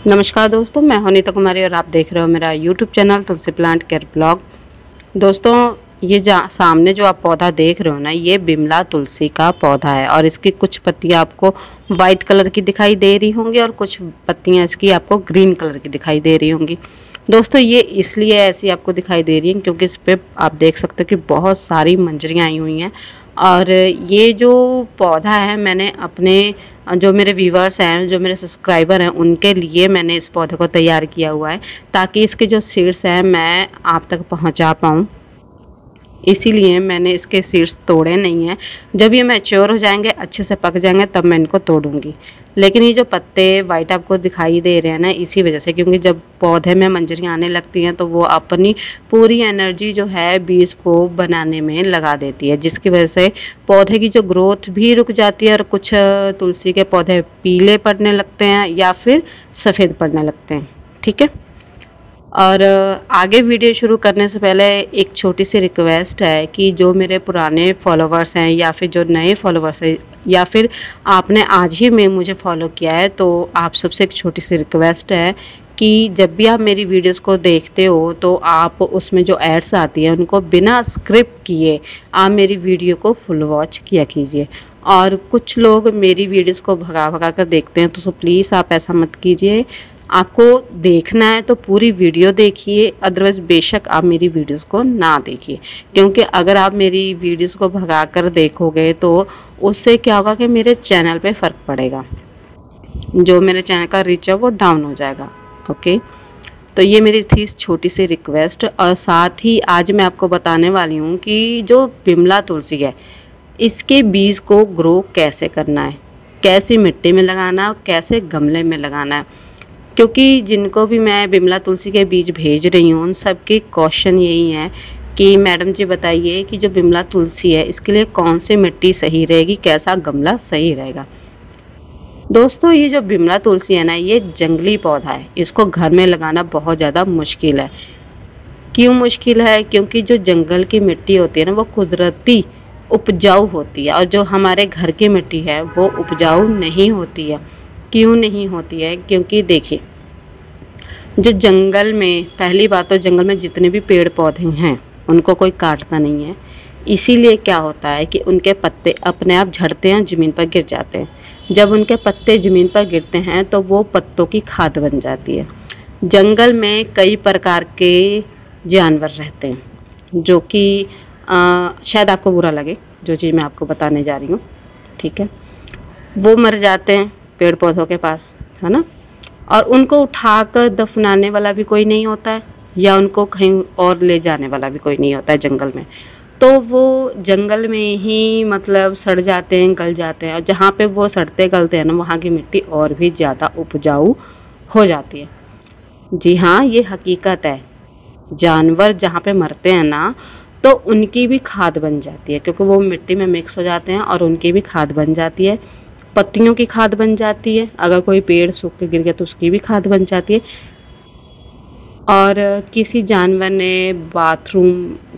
नमस्कार दोस्तों, मैं हूं नीता कुमारी और आप देख रहे हो मेरा यूट्यूब चैनल तुलसी प्लांट केयर ब्लॉग। दोस्तों, ये सामने जो आप पौधा देख रहे हो ना, ये बिमला तुलसी का पौधा है और इसकी कुछ पत्तियां आपको वाइट कलर की दिखाई दे रही होंगी और कुछ पत्तियां इसकी आपको ग्रीन कलर की दिखाई दे रही होंगी। दोस्तों, ये इसलिए ऐसी आपको दिखाई दे रही है क्योंकि इस पे आप देख सकते हो कि बहुत सारी मंजरियां आई हुई हैं। और ये जो पौधा है, मैंने अपने जो मेरे व्यूवर्स हैं, जो मेरे सब्सक्राइबर हैं, उनके लिए मैंने इस पौधे को तैयार किया हुआ है ताकि इसके जो सीड्स हैं मैं आप तक पहुंचा पाऊँ। इसीलिए मैंने इसके सीड्स तोड़े नहीं हैं। जब ये मैच्योर हो जाएंगे, अच्छे से पक जाएंगे, तब मैं इनको तोड़ूंगी। लेकिन ये जो पत्ते वाइट आपको दिखाई दे रहे हैं ना, इसी वजह से, क्योंकि जब पौधे में मंजरियाँ आने लगती हैं तो वो अपनी पूरी एनर्जी जो है बीज को बनाने में लगा देती है, जिसकी वजह से पौधे की जो ग्रोथ भी रुक जाती है और कुछ तुलसी के पौधे पीले पड़ने लगते हैं या फिर सफ़ेद पड़ने लगते हैं। ठीक है। और आगे वीडियो शुरू करने से पहले एक छोटी सी रिक्वेस्ट है कि जो मेरे पुराने फॉलोवर्स हैं या फिर जो नए फॉलोवर्स हैं या फिर आपने आज ही में मुझे फॉलो किया है, तो आप सबसे एक छोटी सी रिक्वेस्ट है कि जब भी आप मेरी वीडियोस को देखते हो तो आप उसमें जो एड्स आती है उनको बिना स्क्रिप्ट किए आप मेरी वीडियो को फुल वॉच किया कीजिए। और कुछ लोग मेरी वीडियोस को भगा भगा कर देखते हैं, तो सो प्लीज़ आप ऐसा मत कीजिए। आपको देखना है तो पूरी वीडियो देखिए, अदरवाइज बेशक आप मेरी वीडियोस को ना देखिए, क्योंकि अगर आप मेरी वीडियोस को भगा कर देखोगे तो उससे क्या होगा कि मेरे चैनल पे फ़र्क पड़ेगा, जो मेरे चैनल का रीच है वो डाउन हो जाएगा। ओके, तो ये मेरी थी छोटी सी रिक्वेस्ट। और साथ ही आज मैं आपको बताने वाली हूँ कि जो बिमला तुलसी है, इसके बीज को ग्रो कैसे करना है, कैसी मिट्टी में लगाना है और कैसे गमले में लगाना है। क्योंकि जिनको भी मैं बिमला तुलसी के बीज भेज रही हूँ, उन सबके क्वेश्चन यही है कि मैडम जी बताइए कि जो बिमला तुलसी है इसके लिए कौन सी मिट्टी सही रहेगी, कैसा गमला सही रहेगा। दोस्तों, ये जो बिमला तुलसी है ना, ये जंगली पौधा है, इसको घर में लगाना बहुत ज़्यादा मुश्किल है। क्यों मुश्किल है? क्योंकि जो जंगल की मिट्टी होती है ना, वो कुदरती उपजाऊ होती है और जो हमारे घर की मिट्टी है वो उपजाऊ नहीं होती है। क्यों नहीं होती है? क्योंकि देखिए, जो जंगल में, पहली बात तो जंगल में जितने भी पेड़ पौधे हैं उनको कोई काटता नहीं है। इसीलिए क्या होता है कि उनके पत्ते अपने आप झड़ते हैं, ज़मीन पर गिर जाते हैं। जब उनके पत्ते ज़मीन पर गिरते हैं तो वो पत्तों की खाद बन जाती है। जंगल में कई प्रकार के जानवर रहते हैं जो कि शायद आपको बुरा लगे जो चीज़ मैं आपको बताने जा रही हूँ। ठीक है, वो मर जाते हैं पेड़ पौधों के पास, है ना, और उनको उठाकर दफनाने वाला भी कोई नहीं होता है या उनको कहीं और ले जाने वाला भी कोई नहीं होता है जंगल में। तो वो जंगल में ही मतलब सड़ जाते हैं, गल जाते हैं, और जहाँ पे वो सड़ते गलते हैं ना, वहाँ की मिट्टी और भी ज़्यादा उपजाऊ हो जाती है। जी हाँ, ये हकीकत है। जानवर जहाँ पे मरते हैं ना, तो उनकी भी खाद बन जाती है, क्योंकि वो मिट्टी में मिक्स हो जाते हैं और उनकी भी खाद बन जाती है। पत्तियों की खाद बन जाती है, अगर कोई पेड़ सूख के गिर गया तो उसकी भी खाद बन जाती है। और किसी जानवर ने बाथरूम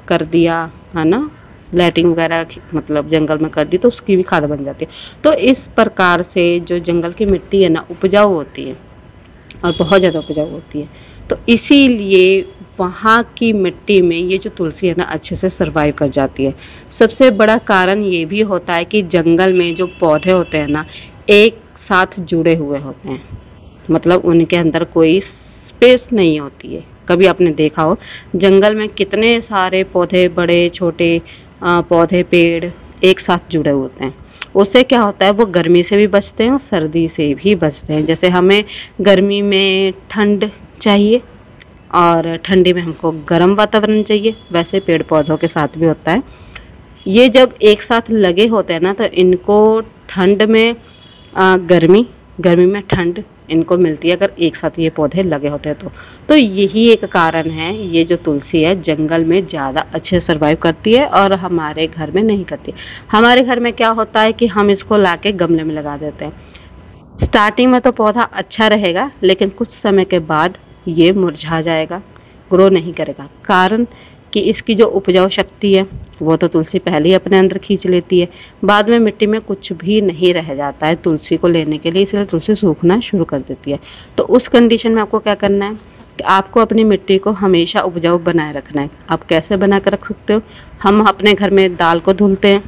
कर दिया, है ना, लैट्रिन वगैरह मतलब जंगल में कर दी, तो उसकी भी खाद बन जाती है। तो इस प्रकार से जो जंगल की मिट्टी है ना, उपजाऊ होती है और बहुत ज़्यादा उपजाऊ होती है। तो इसीलिए वहाँ की मिट्टी में ये जो तुलसी है ना, अच्छे से सरवाइव कर जाती है। सबसे बड़ा कारण ये भी होता है कि जंगल में जो पौधे होते हैं ना, एक साथ जुड़े हुए होते हैं, मतलब उनके अंदर कोई स्पेस नहीं होती है। कभी आपने देखा हो जंगल में कितने सारे पौधे, बड़े छोटे पौधे, पेड़ एक साथ जुड़े होते हैं। उससे क्या होता है, वो गर्मी से भी बचते हैं और सर्दी से भी बचते हैं। जैसे हमें गर्मी में ठंड चाहिए और ठंडी में हमको गर्म वातावरण चाहिए, वैसे पेड़ पौधों के साथ भी होता है। ये जब एक साथ लगे होते हैं ना, तो इनको ठंड में गर्मी, गर्मी में ठंड इनको मिलती है, अगर एक साथ ये पौधे लगे होते हैं तो यही एक कारण है, ये जो तुलसी है जंगल में ज़्यादा अच्छे सर्वाइव करती है और हमारे घर में नहीं करती। हमारे घर में क्या होता है कि हम इसको लाके गमले में लगा देते हैं। स्टार्टिंग में तो पौधा अच्छा रहेगा, लेकिन कुछ समय के बाद ये मुरझा जाएगा, ग्रो नहीं करेगा। कारण कि इसकी जो उपजाऊ शक्ति है वो तो तुलसी पहले ही अपने अंदर खींच लेती है। बाद में मिट्टी में कुछ भी नहीं रह जाता है तुलसी को लेने के लिए, इसलिए तुलसी सूखना शुरू कर देती है। तो उस कंडीशन में आपको क्या करना है कि आपको अपनी मिट्टी को हमेशा उपजाऊ बनाए रखना है। आप कैसे बना कर रख सकते हो? हम अपने घर में दाल को धुलते हैं,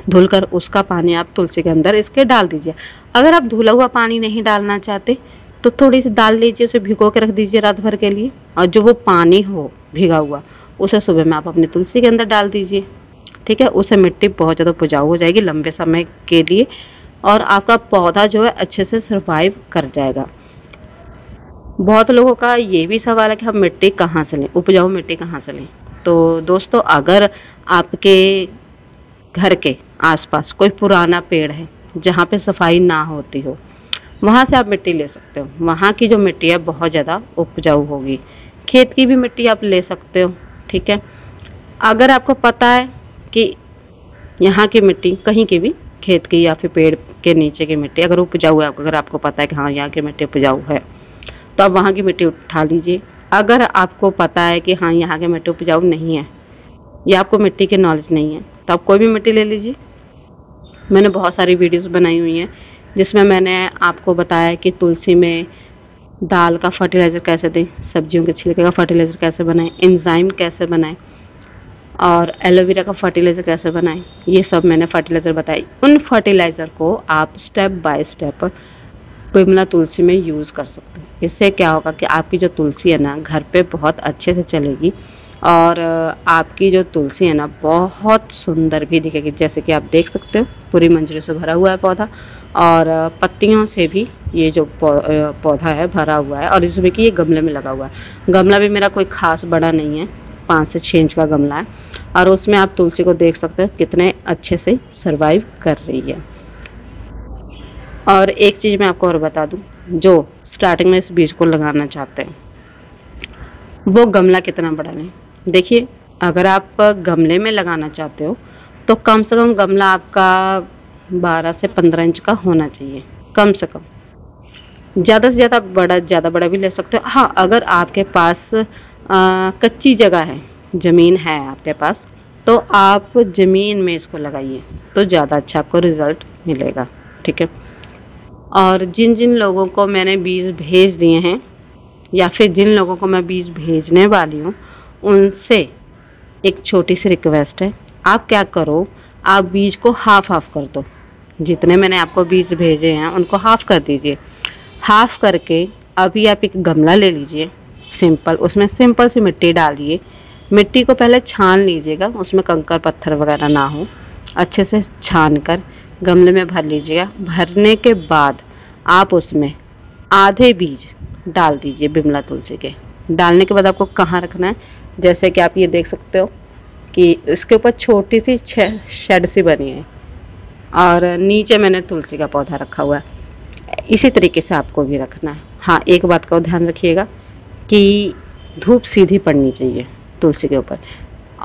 धुलकर उसका पानी आप तुलसी के अंदर इसके डाल दीजिए। अगर आप धुला हुआ पानी नहीं डालना चाहते तो थोड़ी सी दाल लीजिए, उसे भिगो के रख दीजिए रात भर के लिए, और जो वो पानी हो भिगा हुआ उसे सुबह में आप अपनी तुलसी के अंदर डाल दीजिए। ठीक है, उससे मिट्टी बहुत ज़्यादा उपजाऊ हो जाएगी लंबे समय के लिए, और आपका पौधा जो है अच्छे से सर्वाइव कर जाएगा। बहुत लोगों का ये भी सवाल है कि हम मिट्टी कहाँ से लें, उपजाऊ मिट्टी कहाँ से लें। तो दोस्तों, अगर आपके घर के आसपास कोई पुराना पेड़ है जहाँ पे सफाई ना होती हो, वहाँ से आप मिट्टी ले सकते हो। वहाँ की जो मिट्टी है बहुत ज़्यादा उपजाऊ होगी। खेत की भी मिट्टी आप ले सकते हो। ठीक है, अगर आपको पता है कि यहाँ की मिट्टी, कहीं की भी, खेत की या फिर पेड़ के नीचे की मिट्टी अगर उपजाऊ है, अगर आपको पता है कि हाँ यहाँ की मिट्टी उपजाऊ है, तो आप वहाँ की मिट्टी उठा लीजिए। अगर आपको पता है कि हाँ यहाँ की मिट्टी उपजाऊ नहीं है या आपको मिट्टी की नॉलेज नहीं है, तो आप कोई भी मिट्टी ले लीजिए। मैंने बहुत सारी वीडियोस बनाई हुई हैं जिसमें मैंने आपको बताया कि तुलसी में दाल का फर्टिलाइज़र कैसे दें, सब्जियों के छिलके का फर्टिलाइज़र कैसे बनाएं, एंजाइम कैसे बनाएं, और एलोवेरा का फर्टिलाइज़र कैसे बनाएं। ये सब मैंने फर्टिलाइज़र बताए। उन फर्टिलाइज़र को आप स्टेप बाय स्टेप बिमला तुलसी में यूज़ कर सकते हैं। इससे क्या होगा कि आपकी जो तुलसी है ना घर पे बहुत अच्छे से चलेगी, और आपकी जो तुलसी है ना बहुत सुंदर भी दिखेगी। जैसे कि आप देख सकते हो पूरी मंजरी से भरा हुआ है पौधा, और पत्तियों से भी ये जो पौधा है भरा हुआ है, और इसमें कि ये गमले में लगा हुआ है। गमला भी मेरा कोई खास बड़ा नहीं है, 5 से 6 इंच का गमला है, और उसमें आप तुलसी को देख सकते हो कितने अच्छे से सर्वाइव कर रही है। और एक चीज़ मैं आपको और बता दूं, जो स्टार्टिंग में इस बीज को लगाना चाहते हैं वो गमला कितना बड़ा लें। देखिए, अगर आप गमले में लगाना चाहते हो तो कम से कम गमला आपका 12 से 15 इंच का होना चाहिए, कम से कम। ज़्यादा से ज़्यादा बड़ा भी ले सकते हो। हाँ, अगर आपके पास कच्ची जगह है, ज़मीन है आपके पास, तो आप ज़मीन में इसको लगाइए तो ज़्यादा अच्छा आपको रिज़ल्ट मिलेगा। ठीक है, और जिन जिन लोगों को मैंने बीज भेज दिए हैं या फिर जिन लोगों को मैं बीज भेजने वाली हूँ, उनसे एक छोटी सी रिक्वेस्ट है, आप क्या करो, आप बीज को हाफ हाफ कर दो। जितने मैंने आपको बीज भेजे हैं उनको हाफ कर दीजिए। हाफ करके अभी आप एक गमला ले लीजिए सिंपल, उसमें सिंपल सी मिट्टी डालिए। मिट्टी को पहले छान लीजिएगा, उसमें कंकर पत्थर वगैरह ना हो, अच्छे से छान कर गमले में भर लीजिएगा। भरने के बाद आप उसमें आधे बीज डाल दीजिए बिमला तुलसी के। डालने के बाद आपको कहाँ रखना है, जैसे कि आप ये देख सकते हो कि इसके ऊपर छोटी सी शेड सी बनी है, और नीचे मैंने तुलसी का पौधा रखा हुआ है। इसी तरीके से आपको भी रखना है। हाँ, एक बात का ध्यान रखिएगा कि धूप सीधी पड़नी चाहिए तुलसी के ऊपर।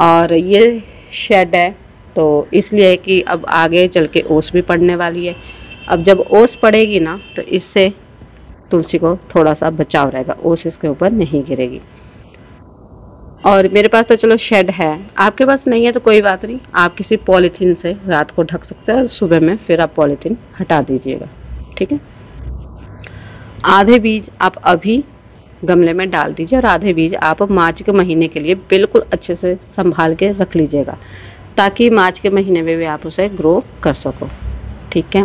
और ये शेड है तो इसलिए है कि अब आगे चल के ओस भी पड़ने वाली है। अब जब ओस पड़ेगी ना तो इससे तुलसी को थोड़ा सा बचाव रहेगा, ओस इसके ऊपर नहीं गिरेगी। और मेरे पास तो चलो शेड है, आपके पास नहीं है तो कोई बात नहीं, आप किसी पॉलीथीन से रात को ढक सकते हैं, सुबह में फिर आप पॉलीथीन हटा दीजिएगा। ठीक है, आधे बीज आप अभी गमले में डाल दीजिए और आधे बीज आप मार्च के महीने के लिए बिल्कुल अच्छे से संभाल के रख लीजिएगा, ताकि मार्च के महीने में भी आप उसे ग्रो कर सको। ठीक है,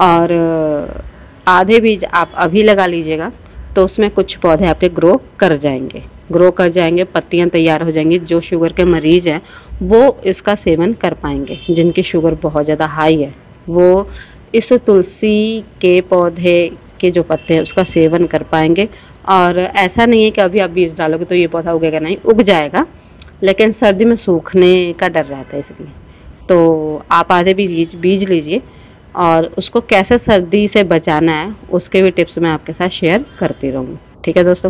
और आधे बीज आप अभी लगा लीजिएगा तो उसमें कुछ पौधे आपके ग्रो कर जाएंगे, पत्तियां तैयार हो जाएंगी। जो शुगर के मरीज हैं वो इसका सेवन कर पाएंगे। जिनकी शुगर बहुत ज़्यादा हाई है वो इस तुलसी के पौधे के जो पत्ते हैं उसका सेवन कर पाएंगे। और ऐसा नहीं है कि अभी आप बीज डालोगे तो ये पौधा उगेगा, नहीं, उग जाएगा, लेकिन सर्दी में सूखने का डर रहता है। इसलिए तो आप आधे बीज लीजिए, और उसको कैसे सर्दी से बचाना है उसके भी टिप्स मैं आपके साथ शेयर करती रहूँगी। ठीक है दोस्तों,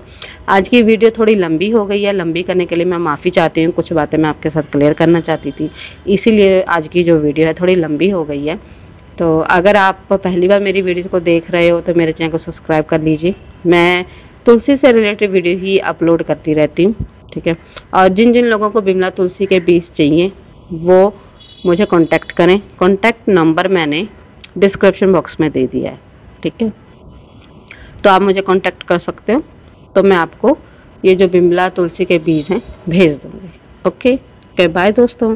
आज की वीडियो थोड़ी लंबी हो गई है। लंबी करने के लिए मैं माफ़ी चाहती हूँ, कुछ बातें मैं आपके साथ क्लियर करना चाहती थी, इसीलिए आज की जो वीडियो है थोड़ी लंबी हो गई है। तो अगर आप पहली बार मेरी वीडियो को देख रहे हो तो मेरे चैनल को सब्सक्राइब कर लीजिए। मैं तुलसी से रिलेटेड वीडियो ही अपलोड करती रहती हूँ। ठीक है। और जिन जिन लोगों को बिमला तुलसी के बीज चाहिए वो मुझे कांटेक्ट करें। कांटेक्ट नंबर मैंने डिस्क्रिप्शन बॉक्स में दे दिया है, ठीक है, तो आप मुझे कांटेक्ट कर सकते हो। तो मैं आपको ये जो बिमला तुलसी के बीज हैं भेज दूँगी। ओके, बाय दोस्तों।